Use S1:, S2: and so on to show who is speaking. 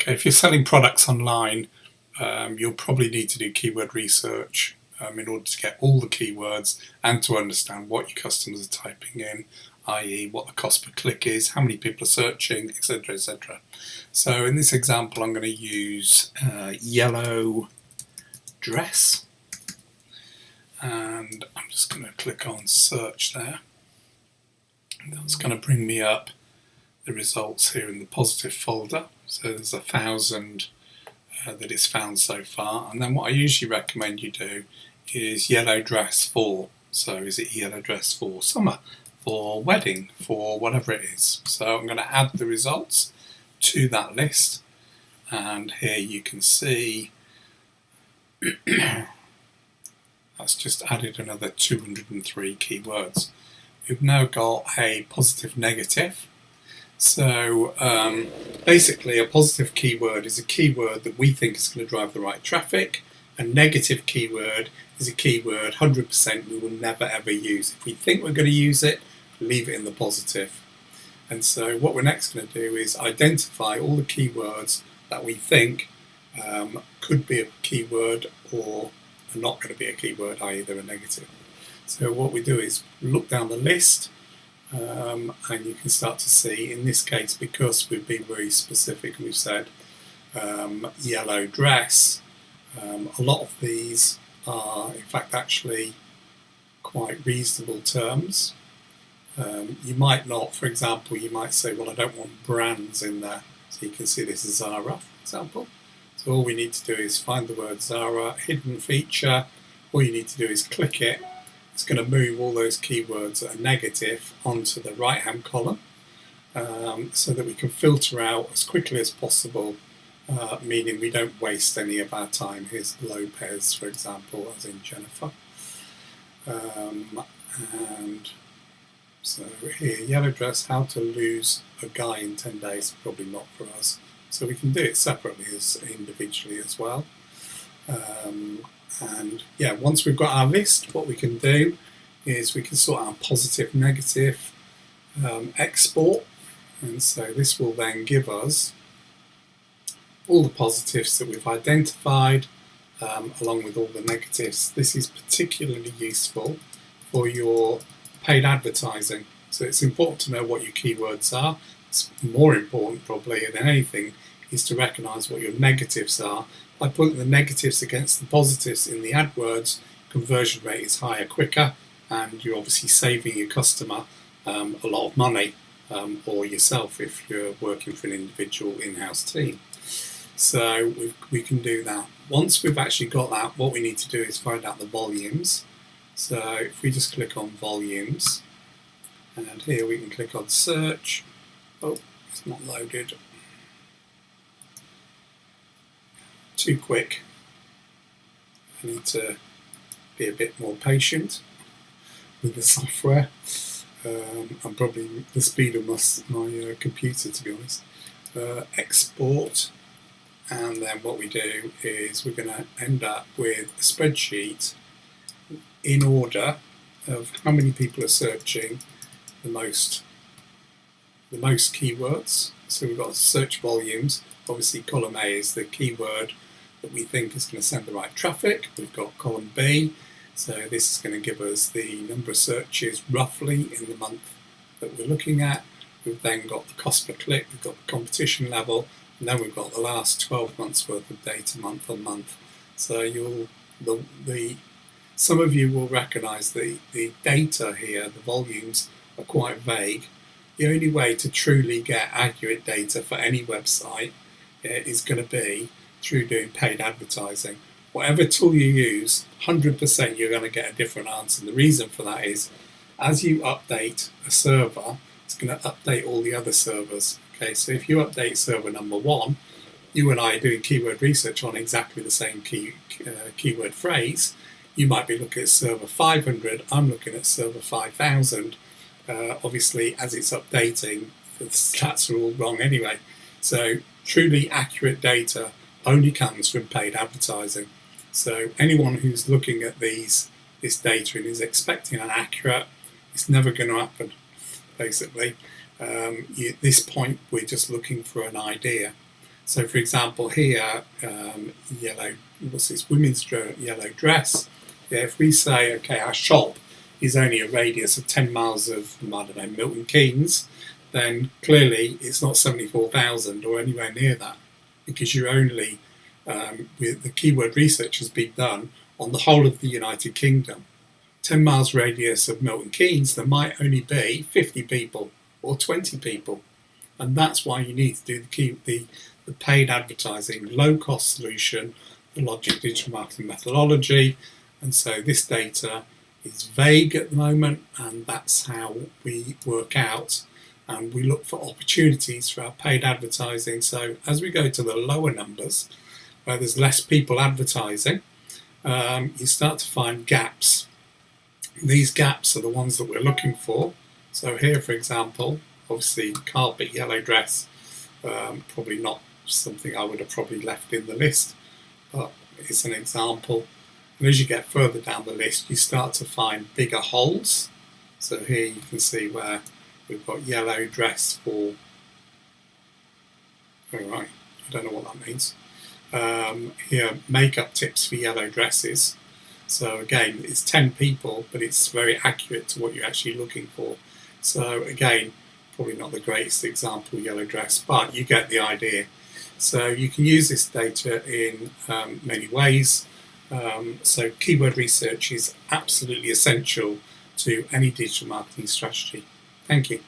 S1: Okay, if you're selling products online, you'll probably need to do keyword research in order to get all the keywords and to understand what your customers are typing in, i.e. what the cost per click is, how many people are searching, etc, etc. So in this example I'm going to use yellow dress, and I'm just going to click on search there. That's going to bring me up the results here in the positive folder. So there's 1,000 that it's found so far, and then what I usually recommend you do is yellow dress for. So is it yellow dress for summer, for wedding, for whatever it is. So I'm going to add the results to that list, and here you can see that's just added another 203 keywords. We've now got a positive negative. So basically a positive keyword is a keyword that we think is going to drive the right traffic. A negative keyword is a keyword 100% we will never ever use. If we think we're going to use it, leave it in the positive. And so what we're next going to do is identify all the keywords that we think could be a keyword or are not going to be a keyword, i.e. they're a negative. So what we do is look down the list, and you can start to see, in this case, because we've been very specific, we've said yellow dress, a lot of these are in fact actually quite reasonable terms. You might not, for example, you might say, well, I don't want brands in there. So you can see this is Zara, for example. So all we need to do is find the word Zara, hidden feature. All you need to do is click it. It's going to move all those keywords that are negative onto the right-hand column, so that we can filter out as quickly as possible, meaning we don't waste any of our time. Here's Lopez, for example, as in Jennifer. And so here, yellow dress, how to lose a guy in 10 days, probably not for us. So we can do it separately as individually as well. And yeah, once we've got our list, what we can do is we can sort out positive, negative, export. And so this will then give us all the positives that we've identified, along with all the negatives. This is particularly useful for your paid advertising. So it's important to know what your keywords are. It's more important probably than anything is to recognise what your negatives are. By putting the negatives against the positives in the AdWords, conversion rate is higher, quicker, and you're obviously saving your customer a lot of money, or yourself if you're working for an individual in-house team. So we can do that. Once we've actually got that, what we need to do is find out the volumes. So if we just click on volumes, and here we can click on search. Oh, it's not loaded. Too quick. I need to be a bit more patient with the software. And probably the speed of my computer, to be honest. Export, and then what we do is we're going to end up with a spreadsheet in order of how many people are searching the most keywords. So we've got search volumes. Obviously column A is the keyword that we think is going to send the right traffic. We've got column B, so this is going to give us the number of searches roughly in the month that we're looking at. We've then got the cost per click, we've got the competition level, and then we've got the last 12 months worth of data month on month. So some of you will recognise the data here, the volumes are quite vague. The only way to truly get accurate data for any website is going to be through doing paid advertising. Whatever tool you use, 100% you're going to get a different answer. And the reason for that is, as you update a server, it's going to update all the other servers. Okay, so if you update server number 1, you and I are doing keyword research on exactly the same keyword phrase. You might be looking at server 500, I'm looking at server 5000. Obviously, as it's updating, the stats are all wrong anyway. So truly accurate data only comes from paid advertising. So anyone who's looking at this data and is expecting an accurate, it's never going to happen, basically. At this point, we're just looking for an idea. So for example here, women's yellow dress. Yeah, if we say, okay, our shop is only a radius of 10 miles of, I don't know, Milton Keynes, then clearly it's not 74,000 or anywhere near that, because you're only, with the keyword research has been done on the whole of the United Kingdom. 10 miles radius of Milton Keynes, there might only be 50 people or 20 people. And that's why you need to do the paid advertising, low-cost solution, the Logic Digital Marketing methodology. And so this data is vague at the moment, and that's how we work out and we look for opportunities for our paid advertising. So as we go to the lower numbers, where there's less people advertising, you start to find gaps. These gaps are the ones that we're looking for. So here, for example, obviously carpet yellow dress, probably not something I would have probably left in the list, but it's an example. And as you get further down the list, you start to find bigger holes. So here you can see where we've got yellow dress for, alright, I don't know what that means. Here, makeup tips for yellow dresses. So again, it's 10 people, but it's very accurate to what you're actually looking for. So again, probably not the greatest example, yellow dress, but you get the idea. So you can use this data in many ways. So keyword research is absolutely essential to any digital marketing strategy. Thank you.